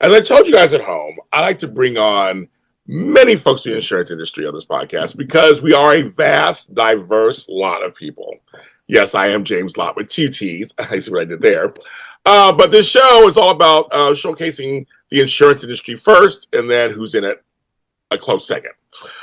As I told you guys at home, I like to bring on many folks in the insurance industry on this podcast because we are a vast, diverse lot of people. Yes, I am James Lott with two T's. I see what I did there. But this show is all about showcasing the insurance industry first and then who's in it a close second.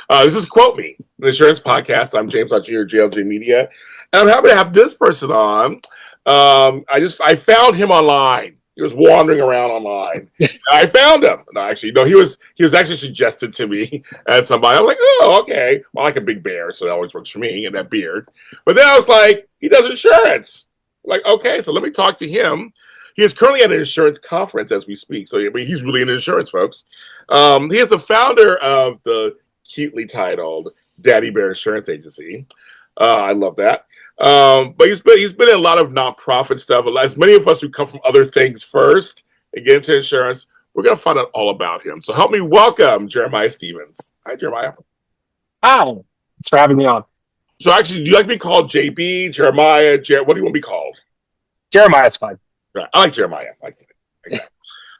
This is Quote Me, an insurance podcast. I'm James Lott Jr., JLJ Media. And I'm happy to have this person on. I found him online. He was wandering around online. I found him. No, actually, no, he was actually suggested to me as somebody. I'm like, oh, okay. Well, I like a big bear, so that always works for me and that beard. But then I was like, he does insurance. I'm like, okay, so let me talk to him. He is currently at an insurance conference as we speak. So he's really into insurance, folks. He is the founder of the cutely titled Daddy Bear Insurance Agency. I love that. But he's been in a lot of nonprofit stuff. As many of us who come from other things first and get into insurance, we're going to find out all about him. So help me welcome Jeremiah Stevens. Hi, Jeremiah. Hi. Thanks for having me on. So actually, do you like to be called JB, Jeremiah, what do you want to be called? Jeremiah's fine. Right. I like Jeremiah. I get it.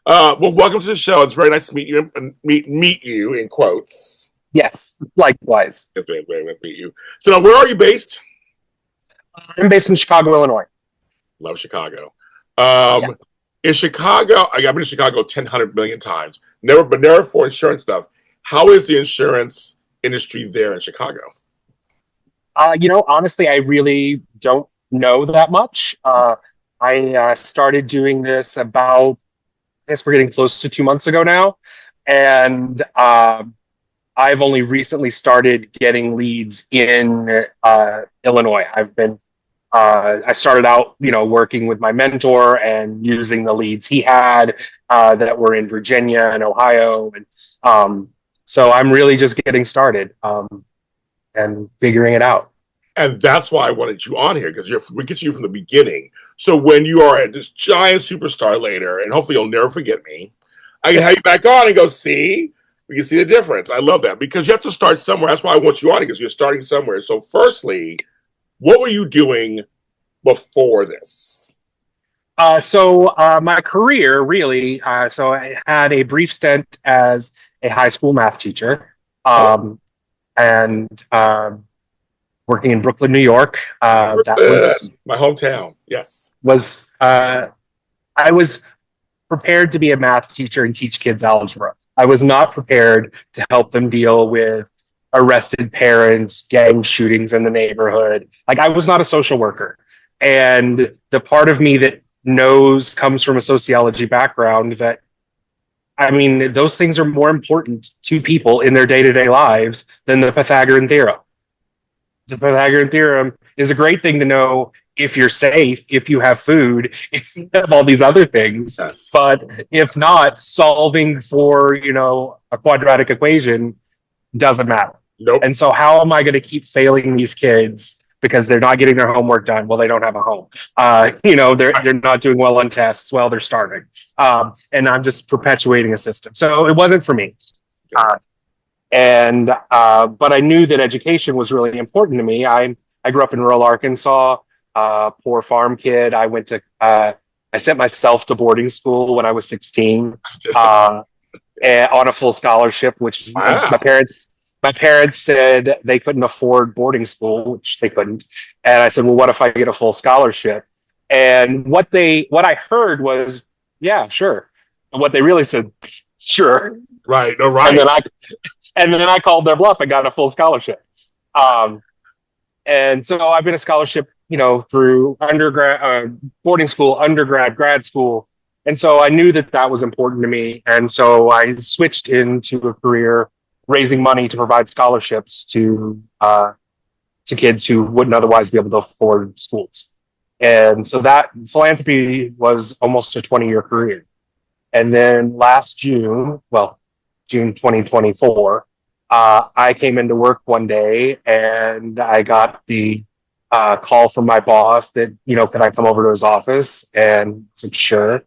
Well, welcome to the show. It's very nice to meet you. Meet you in quotes. Yes, likewise. It's very nice to meet you. So now, where are you based? I'm based in Chicago, Illinois. Love Chicago. In Chicago, I've been to Chicago 100 million times. Never for insurance stuff. How is the insurance industry there in Chicago? Honestly, I really don't know that much. I started doing this about, I guess we're getting close to 2 months ago now. And I've only recently started getting leads in Illinois. I started out, working with my mentor and using the leads he had that were in Virginia and Ohio. And so I'm really just getting started and figuring it out. And that's why I wanted you on here, because we get you from the beginning. So when you are at this giant superstar later, and hopefully you'll never forget me, I can have you back on and go, see, we can see the difference. I love that, because you have to start somewhere. That's why I want you on, because you're starting somewhere. So firstly, what were you doing before this? My career, really, so I had a brief stint as a high school math teacher and working in Brooklyn, New York. That was my hometown, yes. I was prepared to be a math teacher and teach kids algebra. I was not prepared to help them deal with arrested parents, gang shootings in the neighborhood. Like, I was not a social worker. And the part of me that comes from a sociology background that, those things are more important to people in their day-to-day lives than the Pythagorean theorem. The Pythagorean theorem is a great thing to know if you're safe, if you have food, if you have all these other things. Yes. But if not, solving for, a quadratic equation doesn't matter. Nope. And so how am I going to keep failing these kids because they're not getting their homework done? Well, they don't have a home. They're not doing well on tests. Well, they're starving. And I'm just perpetuating a system. So it wasn't for me. But I knew that education was really important to me. I grew up in rural Arkansas, poor farm kid. I sent myself to boarding school when I was 16, on a full scholarship, which wow. my parents said they couldn't afford boarding school, which they couldn't. And I said, well, what if I get a full scholarship? And what I heard was, yeah, sure. And what they really said, sure. Right. No, right. And then I called their bluff and got a full scholarship. And so I've been a scholarship, through undergrad, boarding school, undergrad, grad school. And so I knew that was important to me. And so I switched into a career raising money to provide scholarships to kids who wouldn't otherwise be able to afford schools. And so that philanthropy was almost a 20-year career. And then last June 2024, I came into work one day and I got the call from my boss that, could I come over to his office? And I said, sure.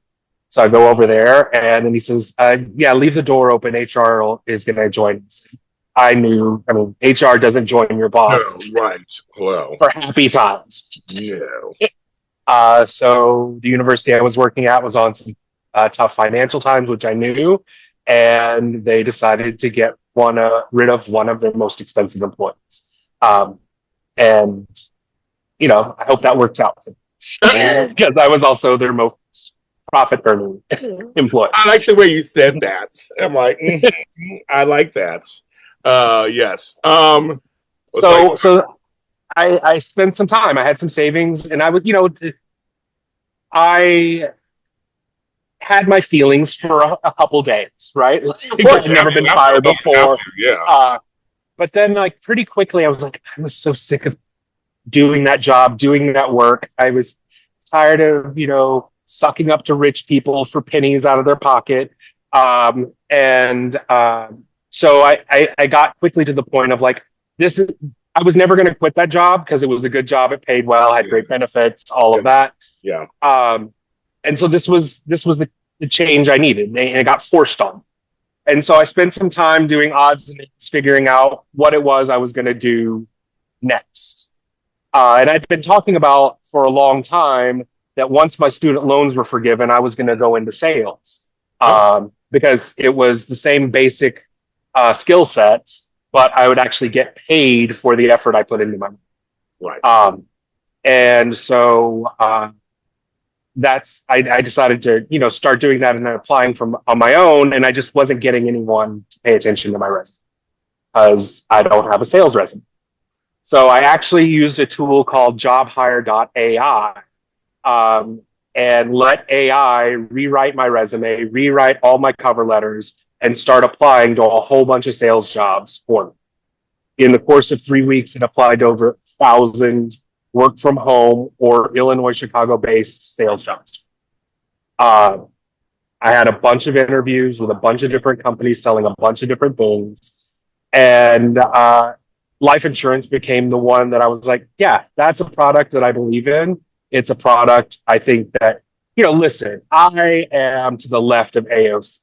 So I go over there and then he says, leave the door open. HR is going to join us. HR doesn't join your boss. No, right. Hello. For happy times. No. So the university I was working at was on some tough financial times, which I knew, and they decided to get rid of one of their most expensive employees. And I hope that works out because I was also their most profit earning employee. I like the way you said that. I'm like, I like that. Yes. So I spent some time. I had some savings, and I had my feelings for a couple days, right? I've never been fired before. Yeah. But then, like, pretty quickly, I was like, I was so sick of doing that job, doing that work. I was tired of, sucking up to rich people for pennies out of their pocket. So I got quickly to the point of like, I was never going to quit that job because it was a good job. It paid well, had great benefits, all of that. Yeah. And so this was the change I needed, and it got forced on me. And so I spent some time doing odds and ends, figuring out what it was I was going to do next. And I'd been talking about for a long time that once my student loans were forgiven, I was going to go into sales because it was the same basic skill set, but I would actually get paid for the effort I put into my right. And so I decided to start doing that and then applying on my own, and I just wasn't getting anyone to pay attention to my resume because I don't have a sales resume. So I actually used a tool called jobhire.ai and let AI rewrite my resume, rewrite all my cover letters, and start applying to a whole bunch of sales jobs for me. In the course of 3 weeks, it applied to over 1,000 work from home or Illinois, Chicago-based sales jobs. I had a bunch of interviews with a bunch of different companies selling a bunch of different things. And life insurance became the one that I was like, yeah, that's a product that I believe in. It's a product I think that, listen, I am to the left of AOC.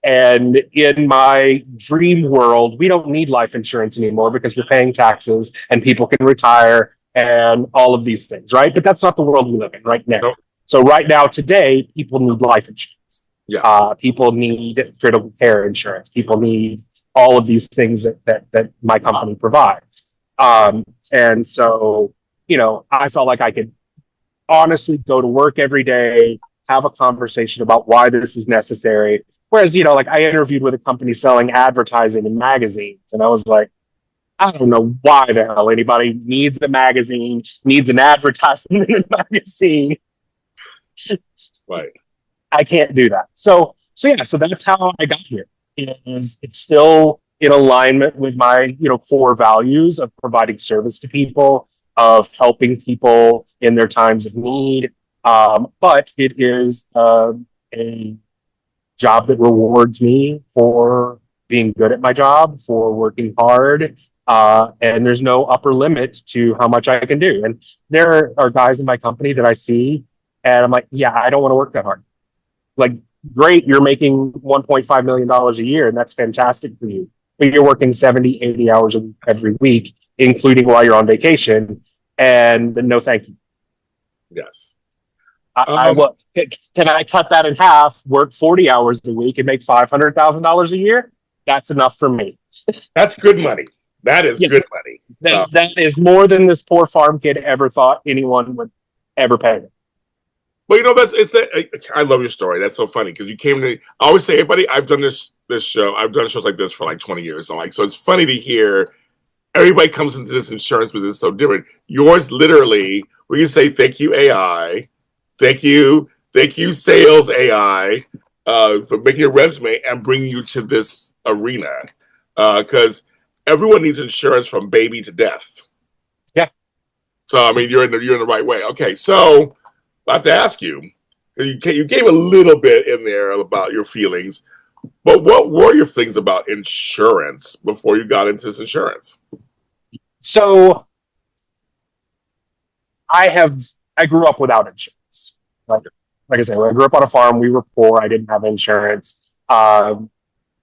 And in my dream world, we don't need life insurance anymore because we're paying taxes and people can retire and all of these things, right? But that's not the world we live in right now. Nope. So right now, today, people need life insurance. Yeah. People need critical care insurance. People need all of these things that my company provides. And so, I felt like I could honestly go to work every day, have a conversation about why this is necessary. Whereas, like I interviewed with a company selling advertising in magazines, and I was like, I don't know why the hell anybody needs a magazine, needs an advertisement in a magazine. Right. I can't do that. So that's how I got here. It's still in alignment with my, core values of providing service to people, of helping people in their times of need. But it is a job that rewards me for being good at my job, for working hard. And there's no upper limit to how much I can do. And there are guys in my company that I see and I'm like, yeah, I don't want to work that hard. Like, great, you're making $1.5 million a year, and that's fantastic for you. But you're working 70, 80 hours every week, including while you're on vacation. And no, thank you. Yes. Can I cut that in half, work 40 hours a week, and make $500,000 a year? That's enough for me. That's good money. That is good money. That is more than this poor farm kid ever thought anyone would ever pay me. Well, I love your story. That's so funny because you came to. I always say, everybody, I've done this show. I've done shows like this for like 20 years. So it's funny to hear everybody comes into this insurance business so different. Yours literally, where you say, thank you, AI. Thank you, sales AI, for making your resume and bringing you to this arena. Because everyone needs insurance from baby to death. Yeah. So you're in the right way. Okay, so I have to ask you. You gave a little bit in there about your feelings, but what were your feelings about insurance before you got into this insurance? So I grew up without insurance. Like I said, when I grew up on a farm, we were poor. I didn't have insurance. I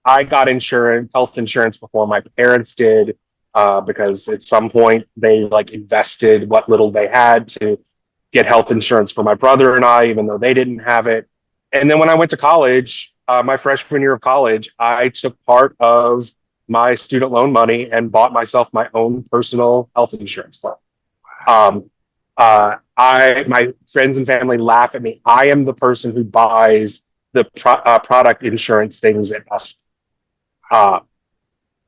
got health insurance before my parents did, because at some point they invested what little they had to get health insurance for my brother and I, even though they didn't have it. And then when I went to college, my freshman year of college, I took part of my student loan money and bought myself my own personal health insurance plan. Um, my friends and family laugh at me. I am the person who buys the product insurance things at us.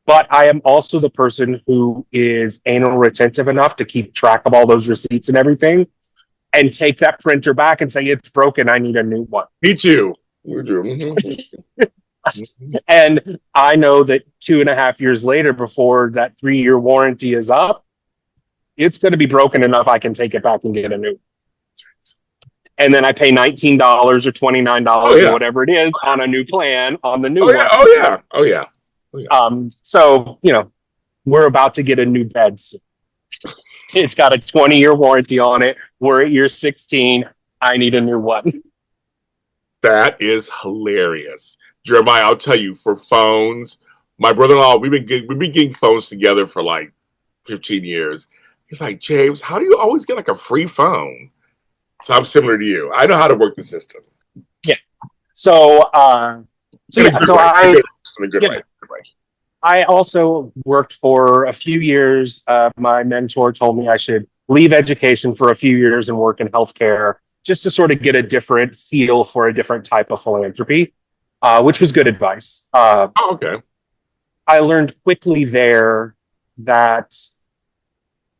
But I am also the person who is anal retentive enough to keep track of all those receipts and everything and take that printer back and say, it's broken. I need a new one. Me too. Mm-hmm. And I know that 2.5 years later, before that 3-year warranty is up, it's going to be broken enough I can take it back and get a new one. And then I pay $19 or $29 or whatever it is on a new plan on the new one. Oh yeah. So, we're about to get a new bed soon. It's got a 20-year warranty on it. We're at year 16. I need a new one. That is hilarious. Jeremiah, I'll tell you, for phones, my brother-in-law, we've been getting phones together for like 15 years. He's like, James, how do you always get like a free phone? So I'm similar to you. I know how to work the system. Yeah. I also worked for a few years. My mentor told me I should leave education for a few years and work in healthcare just to sort of get a different feel for a different type of philanthropy, which was good advice. Okay. I learned quickly there that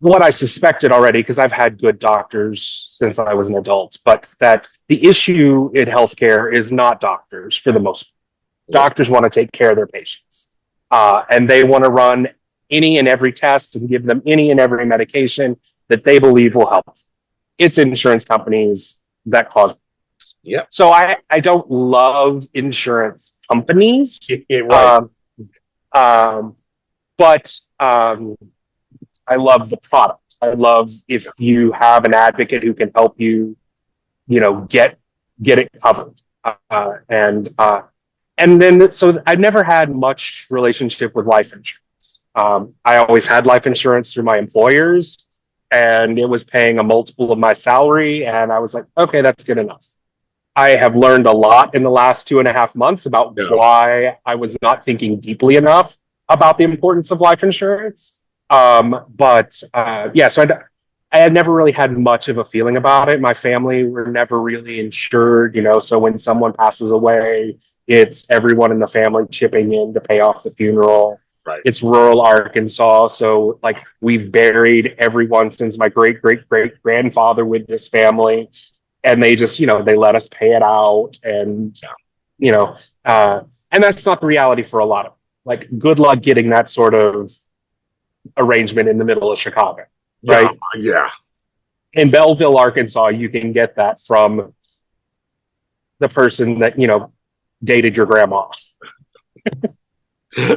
what I suspected already, because I've had good doctors since I was an adult, but that the issue in healthcare is not doctors for the most part. Doctors want to take care of their patients. And they want to run any and every test and give them any and every medication that they believe will help. It's insurance companies that cause problems. Yeah. So I don't love insurance companies. Right. But I love the product. I love if you have an advocate who can help you, get it covered. And then, so I never had much relationship with life insurance. I always had life insurance through my employers, and it was paying a multiple of my salary. And I was like, okay, that's good enough. I have learned a lot in the last 2.5 months about why I was not thinking deeply enough about the importance of life insurance. So I had never really had much of a feeling about it. My family were never really insured, so when someone passes away, it's everyone in the family chipping in to pay off the funeral. Right. It's rural Arkansas. So like we've buried everyone since my great-great-great-grandfather with this family. And they just, they let us pay it out. And, and that's not the reality for a lot of them. Like, good luck getting that sort of arrangement in the middle of Chicago. Right? Yeah. In Belleville, Arkansas, you can get that from the person that, dated your grandma.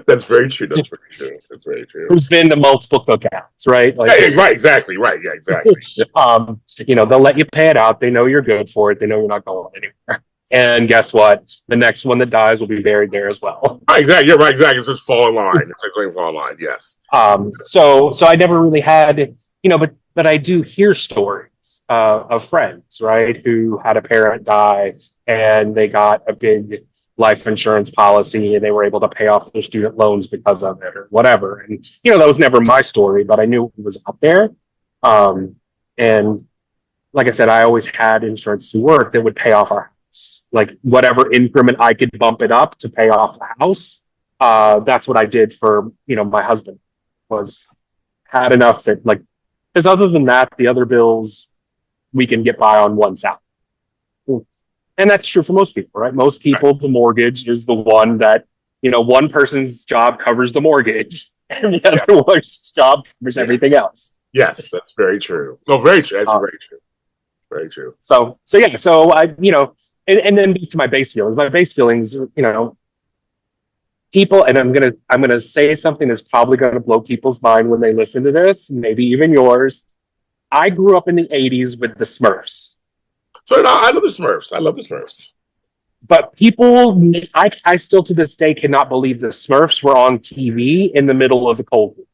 That's very true. That's very true. Who's been to multiple cookouts, right? Like, right, exactly. Right, yeah, exactly. They'll let you pay it out. They know you're good for it. They know you're not going anywhere. And guess what? The next one that dies will be buried there as well. Right, exactly. You're right, exactly. It's just fall in line. It's like going fall in line, yes. So I never really had, but I do hear stories of friends, right, who had a parent die and they got a big life insurance policy and they were able to pay off their student loans because of it or whatever. And, that was never my story, but I knew it was out there. And like I said, I always had insurance to work that would pay off our house. Like whatever increment I could bump it up to pay off the house. That's what I did for, my husband was had enough that because other than that, the other bills we can get by on one salary. And that's true for most people, right? Most people, the mortgage is the one that, one person's job covers the mortgage and the other one's job covers everything else. Yes, that's very true. No, very true. That's very true. Very true. So I, and then to my base feelings. My base feelings, people, and I'm gonna say something that's probably gonna blow people's mind when they listen to this, maybe even yours. I grew up in the 80s with the Smurfs. So I love the Smurfs. I love the Smurfs. But people, I still to this day cannot believe the Smurfs were on TV in the middle of the Cold War.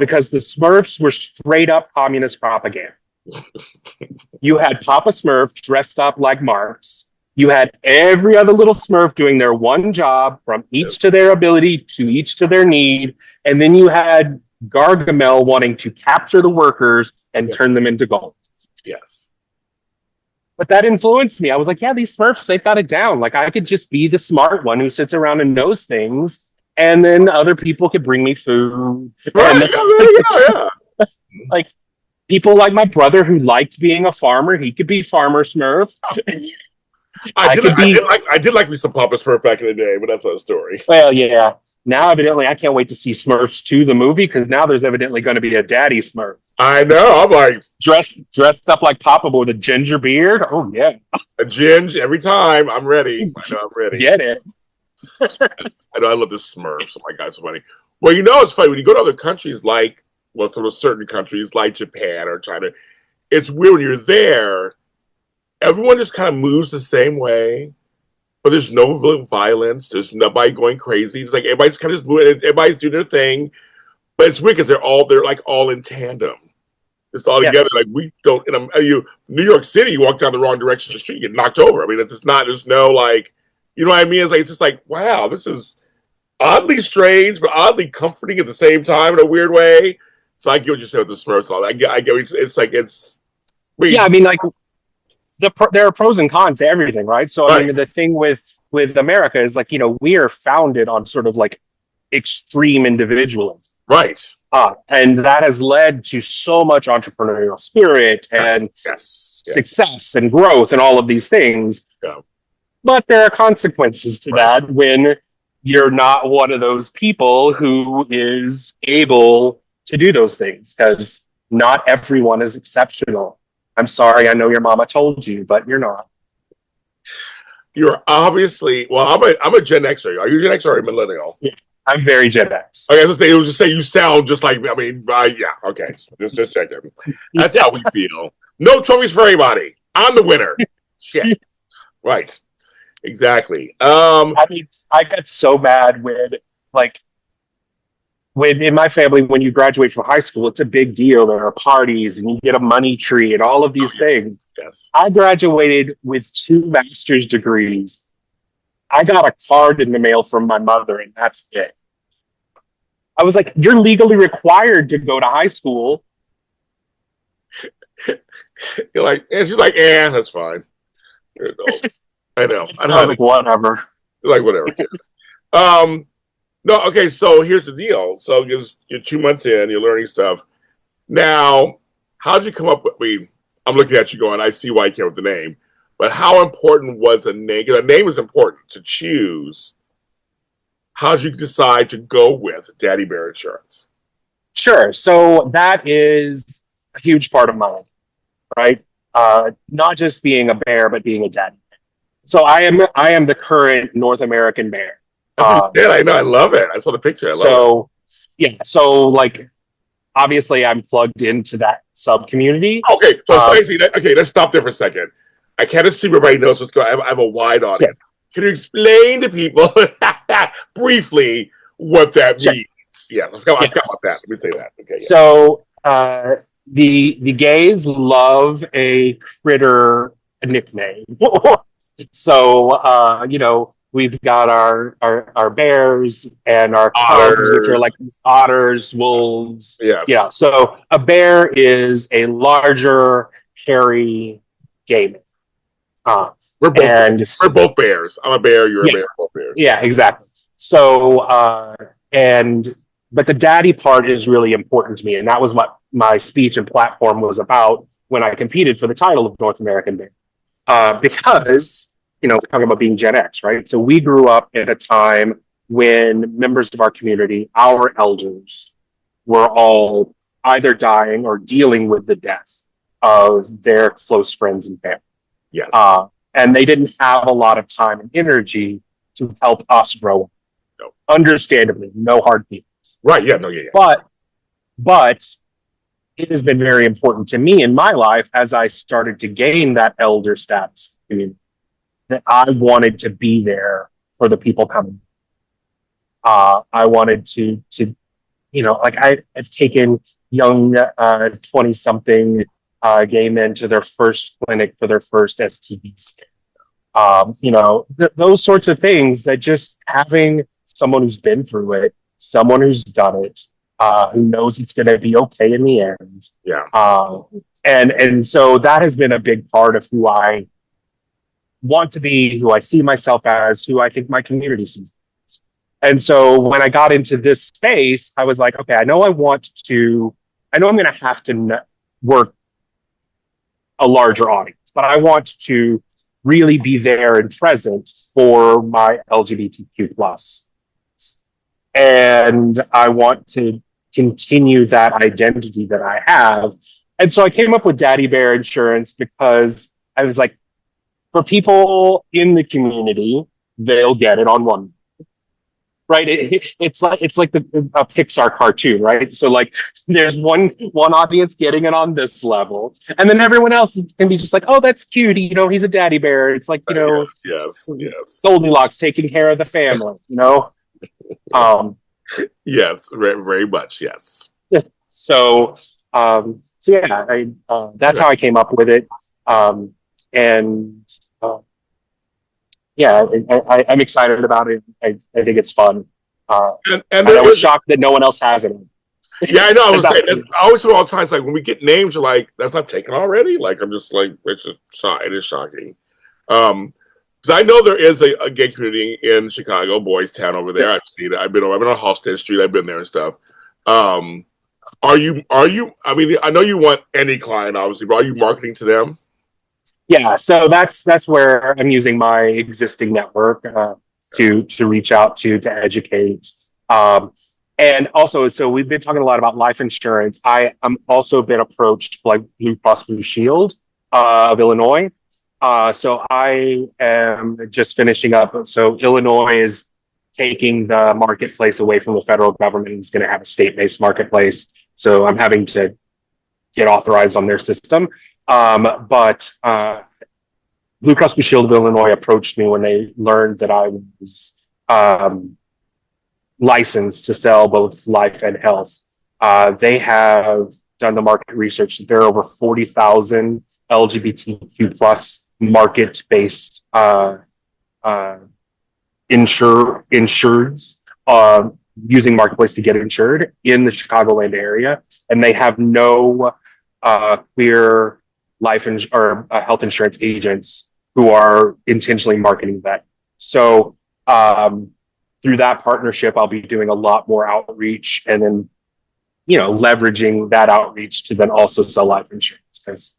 Because the Smurfs were straight up communist propaganda. You had Papa Smurf dressed up like Marx, You had every other little Smurf doing their one job from each to their ability to each to their need. And then you had Gargamel wanting to capture the workers and Yes. turn them into gold. Yes. But that influenced me. I was like, yeah, these Smurfs, they've got it down. Like, I could just be the smart one who sits around and knows things. And then other people could bring me food. Right. And Yeah, there you go. Yeah. like people like my brother who liked being a farmer, he could be Farmer Smurf. I could be, I did like me some Papa Smurf back in the day, but that's another story. well, yeah. Now, evidently, I can't wait to see Smurfs 2, the movie, because now there's evidently going to be a daddy Smurf. I know. I'm like Dressed up like Papa but with a ginger beard. Oh, yeah. a ginge every time. I'm ready. I know I'm ready. Get it. I know I love the Smurfs. Oh my god, it's so funny. Well, you know it's funny when you go to other countries like some of certain countries like Japan or China. It's weird when you're there. Everyone just kind of moves the same way, but there's no violence. There's nobody going crazy. It's like everybody's kind of just moving. Everybody's doing their thing, but it's weird because they're like all in tandem. It's all together. Like we don't. New York City, you walk down the wrong direction of the street, you get knocked over. I mean, it's just not. There's no like. You know what I mean? It's just like, wow, this is oddly strange, but oddly comforting at the same time in a weird way. So I get what you said with the Smurfs. I get it's like it's. Yeah, I mean, like there are pros and cons to everything, right? So I mean, the thing with America is like, we are founded on sort of like extreme individualism, right? And that has led to so much entrepreneurial spirit and success and growth and all of these things. Yeah. But there are consequences to that when you're not one of those people who is able to do those things, because not everyone is exceptional. I'm sorry, I know your mama told you, but you're not. You're obviously, well, I'm a Gen Xer. Are you Gen X or a millennial? Yeah, I'm very Gen X. Okay, it was just say you sound just like me. I mean, yeah, okay. Just check it. That's how we feel. No trophies for anybody. I'm the winner. Shit. Right. Exactly. I mean, I got so mad when in my family, when you graduate from high school, it's a big deal. There are parties and you get a money tree and all of these things. Yes. I graduated with 2 master's degrees. I got a card in the mail from my mother, and that's it. I was like, you're legally required to go to high school. You're like, and she's like, that's fine. I know. Like, whatever. Like, whatever. No, okay, so here's the deal. So you're 2 months in, you're learning stuff. Now, how'd you come up with, I'm looking at you going, I see why you came with the name, but how important was a name? Because a name is important to choose. How'd you decide to go with Daddy Bear Insurance? Sure. So that is a huge part of my life, right? Not just being a bear, but being a daddy. So I am the current North American bear. I know. I love it. I saw the picture. So like, obviously I'm plugged into that sub community. Okay. So Stacey, let's stop there for a second. I can't assume everybody knows what's going on. I have a wide audience. Yeah. Can you explain to people briefly what that means? Yes, I forgot about that. Let me say that. Okay. Yeah. So the gays love a critter nickname. So we've got our bears and our cubs, which are like otters, wolves. Yes. Yeah. So a bear is a larger, hairy game. We're both bears. I'm a bear. You're a bear. Both bears. Yeah, exactly. So, but the daddy part is really important to me, and that was what my speech and platform was about when I competed for the title of North American Bear. Because we're talking about being Gen X, right? So we grew up at a time when members of our community, our elders, were all either dying or dealing with the death of their close friends and family. Yes. And they didn't have a lot of time and energy to help us grow up. No. Understandably, no hard feelings. Right, yeah, no, yeah. But it has been very important to me in my life as I started to gain that elder status, that I wanted to be there for the people coming. I wanted to I've taken young 20-something gay men to their first clinic for their first STD scare. Those sorts of things that just having someone who's been through it, someone who's done it, who knows it's going to be okay in the end. Yeah. And so that has been a big part of who I want to be, who I see myself as, who I think my community sees. And so when I got into this space, I was like, okay, I know I'm going to have to work a larger audience, but I want to really be there and present for my LGBTQ plus. And I want to continue that identity that I have. And so I came up with Daddy Bear Insurance because I was like, for people in the community, they'll get it on one. Right? It's like a Pixar cartoon, right? So like there's one audience getting it on this level, and then everyone else can be just like, oh, that's cute. He's a daddy bear. It's like, yes. Goldilocks taking care of the family, Yes, very, very much. Yes. So yeah, that's how I came up with it. Yeah, I'm excited about it. I think it's fun. And I was shocked that no one else has it. Yeah, I know. I was saying, I always feel all the times, like when we get names, you're like, that's not taken already? Like, I'm just like, it is shocking. Because I know there is a gay community in Chicago, Boys Town over there. I've seen it. I've been on Halsted Street. I've been there and stuff. Are you, I mean, I know you want any client, obviously, but are you marketing to them? Yeah, so that's where I'm using my existing network to reach out to educate. And also, so we've been talking a lot about life insurance. I am also been approached by Blue Cross Blue Shield of Illinois. So I am just finishing up. So Illinois is taking the marketplace away from the federal government and is going to have a state-based marketplace. So I'm having to get authorized on their system. But Blue Cross Blue Shield of Illinois approached me when they learned that I was licensed to sell both life and health. They have done the market research. There are over 40,000 LGBTQ plus market-based insureds using Marketplace to get insured in the Chicagoland area, and they have no clear or health insurance agents who are intentionally marketing that. So through that partnership, I'll be doing a lot more outreach, and then leveraging that outreach to then also sell life insurance. Because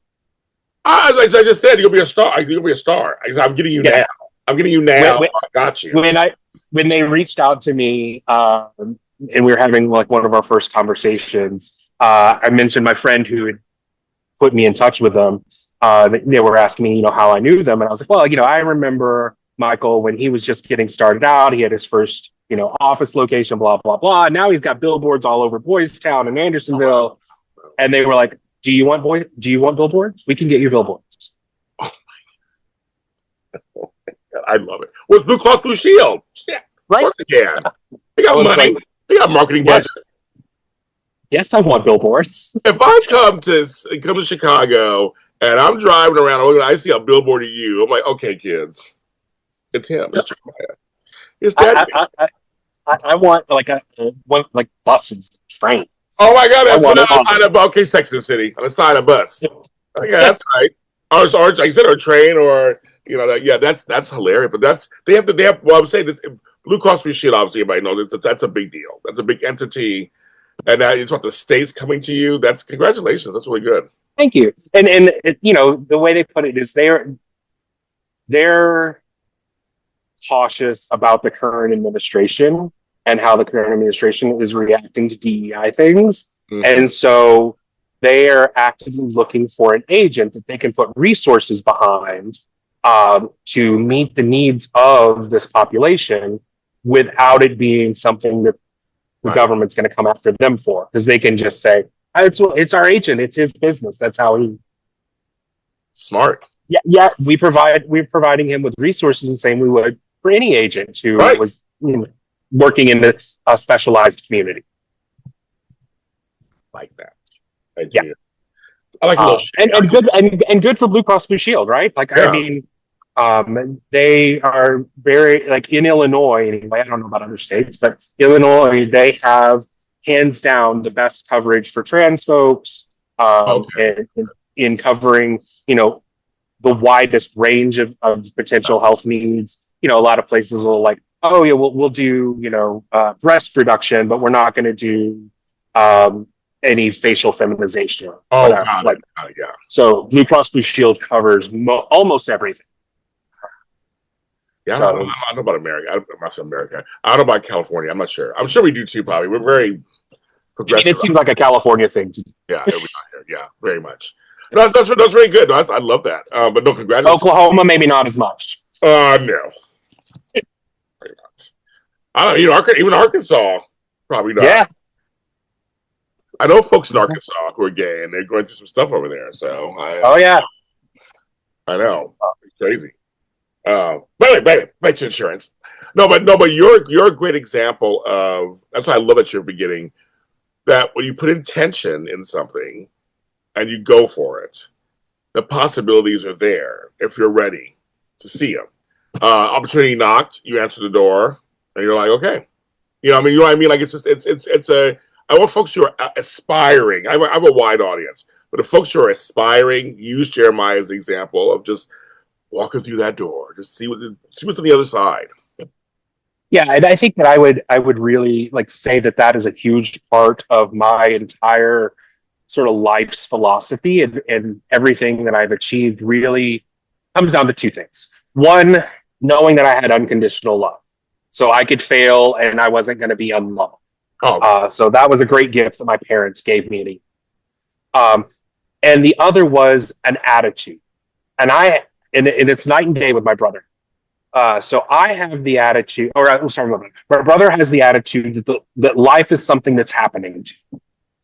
as I just said, you'll be a star. You'll be a star. I'm getting you now. I'm getting you now. I got you. When they reached out to me, and we were having like one of our first conversations, I mentioned my friend who had put me in touch with them. They were asking me, how I knew them, and I was like, well, I remember Michael when he was just getting started out. He had his first, office location, blah blah blah. Now he's got billboards all over Boys Town and Andersonville, and they were like, Do you want billboards? We can get you billboards. I love it. With Blue Cross Blue Shield, yeah, right? Again, they got money. Like, they got marketing budget. Yes, I want billboards. If I come to Chicago and I'm driving around and I see a billboard of you, I'm like, okay, kids, it's him. It's Jeremiah. It's Daddy. I want like buses, trains. Oh my God, that's on the side of Sex and the City on the side of a bus. Yeah, that's right. Or like I said, or a train, or that's hilarious. But they have. Well, I'm saying this. Blue Cross Blue Shield, obviously, everybody knows that's a big deal. That's a big entity, and it's what the state's coming to you. That's congratulations. That's really good. Thank you. And the way they put it is they're cautious about the current administration and how the current administration is reacting to DEI things. Mm-hmm. And so they are actively looking for an agent that they can put resources behind to meet the needs of this population without it being something that the government's going to come after them for. Because they can just say, it's our agent, it's his business. That's how he... Smart. Yeah. We're providing him with resources the same we would for any agent who was working in a specialized community. Like that. I like and good for Blue Cross Blue Shield, right? Like, I mean, They are very, like, in Illinois anyway. I don't know about other states, but Illinois, they have hands down the best coverage for trans folks, Okay. in covering, the widest range of potential health needs. A lot of places will, like, oh yeah, we'll do, breast reduction, but we're not going to do any facial feminization or Oh, whatever. got it. Like, Yeah. so Blue Cross Blue Shield covers almost everything. Yeah, I don't know, So I don't know about America. I'm not saying America. I don't know about California. I'm not sure. I'm sure we do too, probably. We're very I mean, progressive. it seems like a California thing. Yeah, we are here. Yeah, very much. No, that's very good. No, I love that. But no, congratulations. Oklahoma, maybe not as much. No, very much. I don't. Even Arkansas, probably not. Yeah. I know folks in Arkansas who are gay, and they're going through some stuff over there. So Oh yeah. I know it's crazy. But anyway, back to insurance. No, but you're a great example of. That's why I love at your beginning that when you put intention in something and you go for it, the possibilities are there if you're ready to see them. Opportunity knocked, you answer the door, and you're like, okay, you know what I mean. Like it's a. I want folks who are aspiring. I have a wide audience, but the folks who are aspiring use Jeremiah as an example of just walking through that door, just see what's on the other side. Yeah, and I think that I would really, like, say that is a huge part of my entire sort of life's philosophy, and everything that I've achieved really comes down to two things. One, knowing that I had unconditional love. So I could fail and I wasn't going to be unloved. Oh, okay. So that was a great gift that my parents gave me. Um, and the other was an attitude. And it's night and day with my brother. So I have the attitude, or I'm sorry, my brother has the attitude that life is something that's happening to,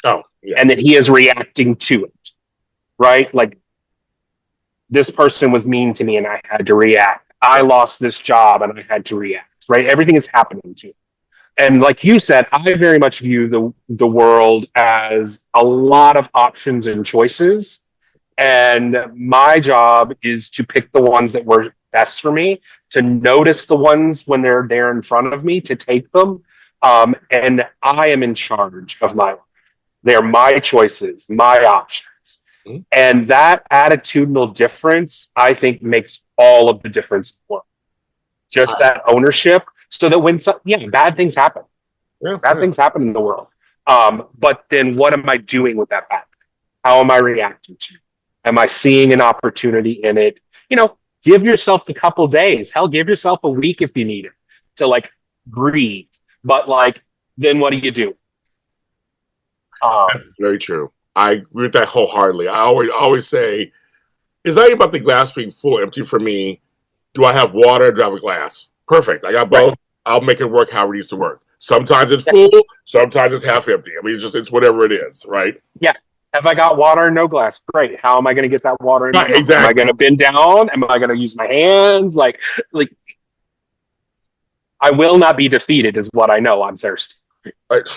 Oh, and yes. that he is reacting to it, right? Like, this person was mean to me and I had to react. I lost this job and I had to react, right? Everything is happening to you. And like you said, I very much view the world as a lot of options and choices. And my job is to pick the ones that were best for me, to notice the ones when they're there in front of me, to take them. And I am in charge of my life. They're my choices, my options. Mhm. And that attitudinal difference, I think, makes all of the difference in the world. Just that ownership, so that when bad things happen, Yeah, bad yeah. things happen in the world. But then what am I doing with that bad thing? How am I reacting to it? Am I seeing an opportunity in it? Give yourself a couple days. Hell, give yourself a week if you need it to, like, breathe. But, like, then what do you do? That's very true. I agree with that wholeheartedly. I always say, it's not even about the glass being full or empty for me. Do I have water? Do I have a glass? Perfect. I got Right. both. I'll make it work how it needs to work. Sometimes it's Yeah. full, sometimes it's half empty. I mean, it's whatever it is, right? Yeah. Have I got water in no glass? Great. How am I going to get that water in my Right, glass? Am I exactly. going to bend down? Am I going to use my hands? Like, I will not be defeated is what I know. I'm thirsty. Right.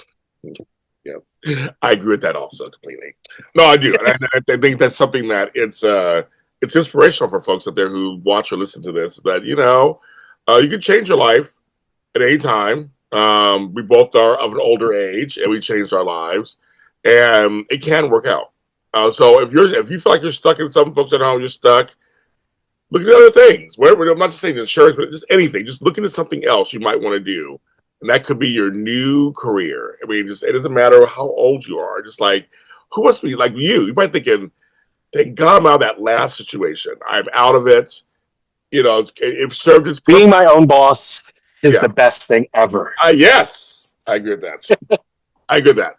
Yeah, I agree with that also completely. No, I do, and I think that's something that it's inspirational for folks out there who watch or listen to this. That you can change your life at any time. We both are of an older age, and we changed our lives, and it can work out. So if you feel like you're stuck in some folks at home, you're stuck. Look at other things. Whatever. I'm not just saying insurance, but just anything. Just look into something else you might want to do, and that could be your new career. I mean, it doesn't matter how old you are. Just like who wants to be like you? You might thinking, "Thank God I'm out of that last situation. I'm out of it. It served its Being purpose." my own boss is Yeah. the best thing ever. Yes, I agree with that. I agree with that.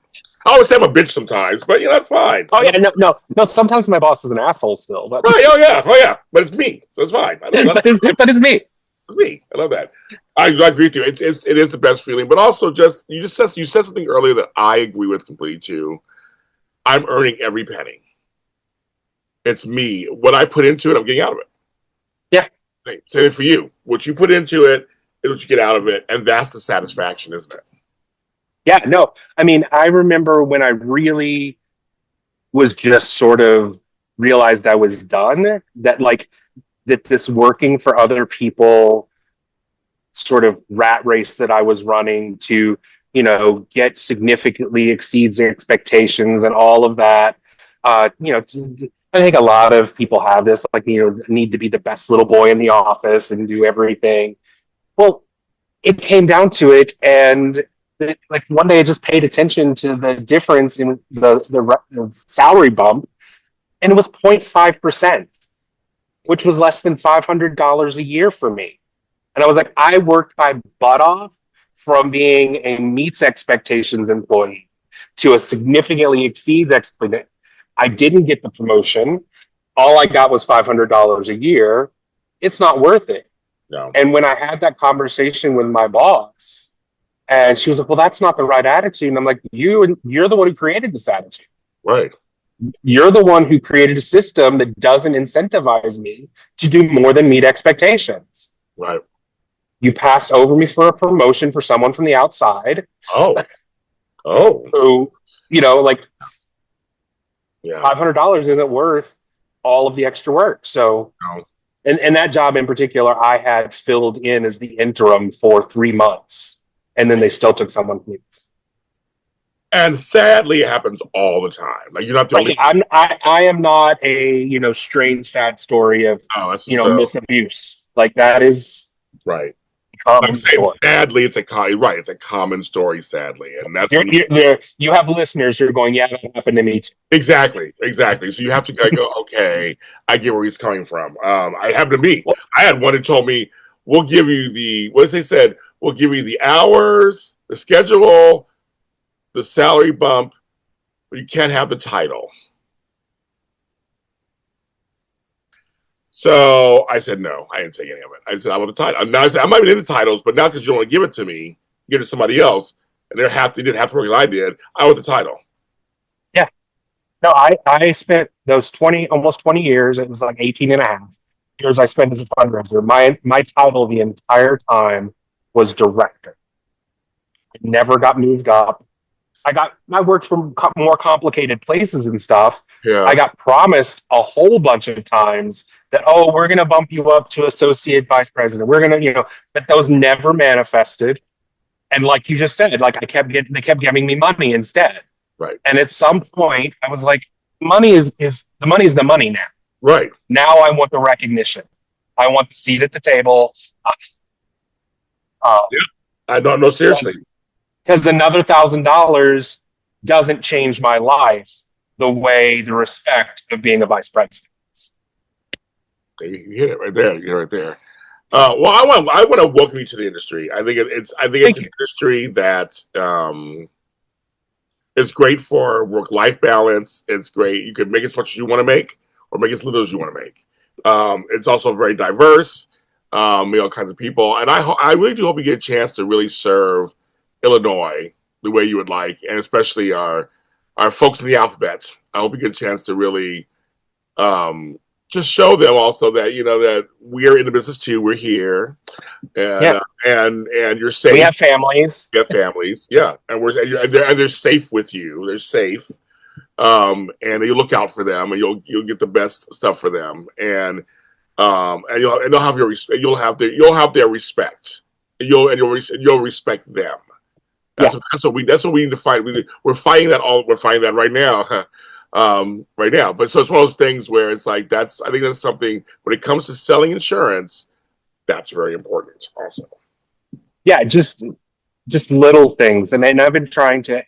I always say I'm a bitch sometimes, but that's fine. Oh yeah, no. Sometimes my boss is an asshole still, but Right? Oh yeah. But it's me, so it's fine. I love but it's me. It's me. I love that. I agree with you. It is the best feeling, but also you said something earlier that I agree with completely too. I'm earning every penny. It's me. What I put into it, I'm getting out of it. Yeah. Same for you. What you put into it is what you get out of it, and that's the satisfaction, isn't it? Yeah, no. I mean, I remember when I really was just sort of realized I was done, that, like, that this working for other people sort of rat race that I was running to, get significantly exceeds expectations and all of that. I think a lot of people have this, like, need to be the best little boy in the office and do everything. Well, it came down to it, and like one day I just paid attention to the difference in the salary bump, and it was 0.5%, which was less than $500 a year for me. And I was like, I worked my butt off from being a meets expectations employee to a significantly exceeds expectations. I didn't get the promotion. All I got was $500 a year. It's not worth it. No. And when I had that conversation with my boss, and she was like, well, that's not the right attitude. And I'm like, you're the one who created this attitude. Right. You're the one who created a system that doesn't incentivize me to do more than meet expectations. Right. You passed over me for a promotion for someone from the outside. Oh. Who, like, yeah, $500 isn't worth all of the extra work. So, no. and that job in particular, I had filled in as the interim for 3 months, and then they still took someone from me. And sadly, it happens all the time. Like, you're not the only. I am not a strange, sad story of misabuse. Like, that is right. a common story. Sadly, it's a common story. Sadly, and that's you have listeners who are going, yeah, that happened to me too. Exactly. So you have to go, okay, I get where he's coming from. I happened to me. I had one that told me, we'll give you we'll give you the hours, the schedule, the salary bump, but you can't have the title. So I said, no, I didn't take any of it. I said, I want the title. Now I said, I might be into titles, but not because you don't want to give it to me, give it to somebody else. And they didn't have to work like I did. I want the title. Yeah. No, I spent those almost 20 years. It was like 18 and a half years I spent as a fundraiser. My title the entire time was director. I never got moved up. I worked from more complicated places and stuff. Yeah. I got promised a whole bunch of times that, we're going to bump you up to associate vice president. We're going to, but those never manifested. And like you just said, like they kept giving me money instead. Right. And at some point I was like, money is the money now. Right. Now I want the recognition. I want the seat at the table. Yeah. I don't know, seriously. Because another $1,000 doesn't change my life the way the respect of being a vice president is. You hit it right there. You hit it right there. Well, I want to welcome you to the industry. I think it's an industry that is great for work-life balance. It's great. You can make as much as you want to make, or make as little as you want to make. It's also very diverse. All kinds of people, and I really do hope you get a chance to really serve Illinois the way you would like, and especially our folks in the alphabet. I hope you get a chance to really just show them also that that we're in the business too. We're here, and you're safe. We have families. Yeah, and they're safe with you. They're safe, and you look out for them, and you'll get the best stuff for them, and they'll have your respect. You'll have their respect. You'll respect them. That's what we need to fight. We're fighting that right now. Right now. But so it's one of those things where it's like, I think that's something when it comes to selling insurance, that's very important also. Yeah, just little things. And I've been trying to,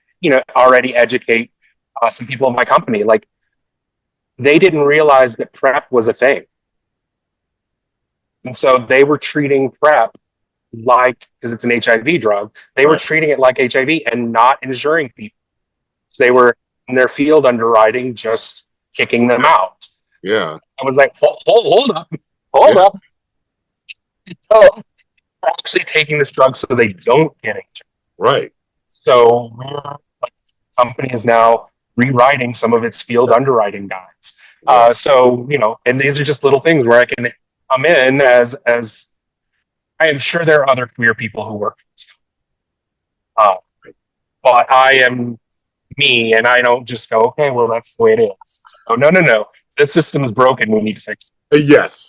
already educate some people in my company. Like, they didn't realize that PrEP was a thing. And so they were treating PrEP because it's an HIV drug, they were treating it like HIV and not insuring people. So they were in their field underwriting, just kicking them out. Yeah. I was like, hold up. So they're actually taking this drug so they don't get it. Right. So the company is now rewriting some of its field underwriting guides. And these are just little things where I can come in as I am sure there are other queer people who work for this. But I am me, and I don't just go, okay, well, that's the way it is. Oh, no. This system is broken. We need to fix it. Yes.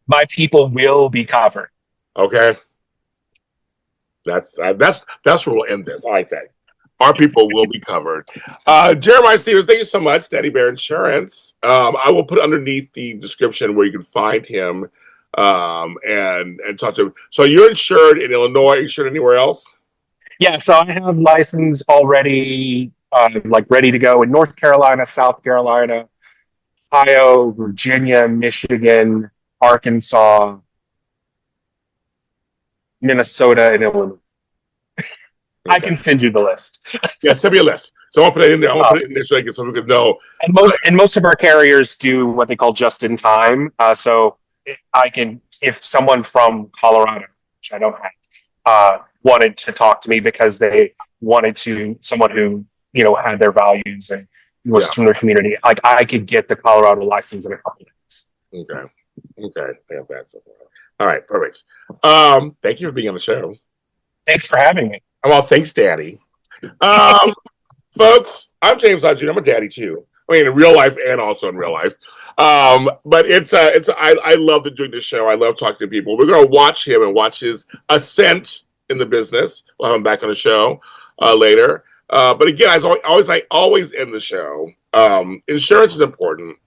My people will be covered. Okay, that's where we'll end this. I like that. Our people will be covered. Jeremiah Stevens, thank you so much, Daddy Bear Insurance. I will put underneath the description where you can find him and talk to him. So you're insured in Illinois. Insured anywhere else? Yeah, so I have license already, like ready to go in North Carolina, South Carolina, Ohio, Virginia, Michigan, Arkansas, Minnesota, and Illinois. I Okay. can send you the list. Yeah, send me a list. So I'll put it in there. I'll put it in there so people can know. And most of our carriers do what they call just in time. So I can, if someone from Colorado, which I don't have, wanted to talk to me because they wanted to, someone who had their values and was from their community, like I could get the Colorado license in a couple of days. Okay. I have that so far. All right, perfect. Thank you for being on the show. Thanks for having me. Well, thanks, Daddy. Folks, I'm James Lott Jr. I'm a daddy too. I mean, in real life and also in real life. But I love doing this show. I love talking to people. We're going to watch him and watch his ascent in the business. We'll have him back on the show later. But again, I always end the show. Insurance is important.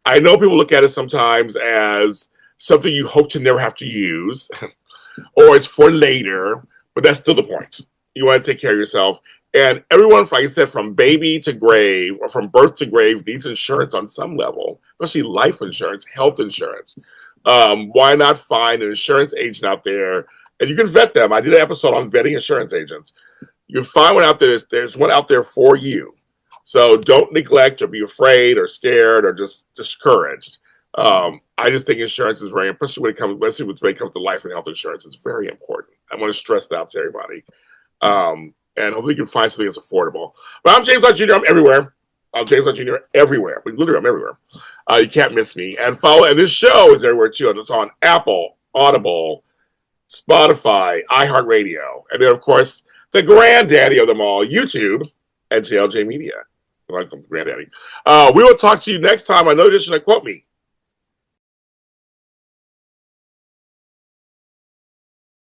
I know people look at it sometimes as something you hope to never have to use, or it's for later. But that's still the point. You want to take care of yourself. And everyone, like I said, from baby to grave or from birth to grave needs insurance on some level, especially life insurance, health insurance. Why not find an insurance agent out there? And you can vet them. I did an episode on vetting insurance agents. You find one out there. There's one out there for you. So don't neglect or be afraid or scared or just discouraged. I just think insurance is very, especially when it comes to life and health insurance, it's very important. I want to stress that out to everybody. And hopefully you can find something that's affordable. But I'm James Lott Jr. I'm everywhere. I'm James Lott Jr. everywhere. Literally, I'm everywhere. You can't miss me. And this show is everywhere too. And it's on Apple, Audible, Spotify, iHeartRadio, and then of course the granddaddy of them all, YouTube and JLJ Media. Welcome, granddaddy. We will talk to you next time on another edition of Quote Me.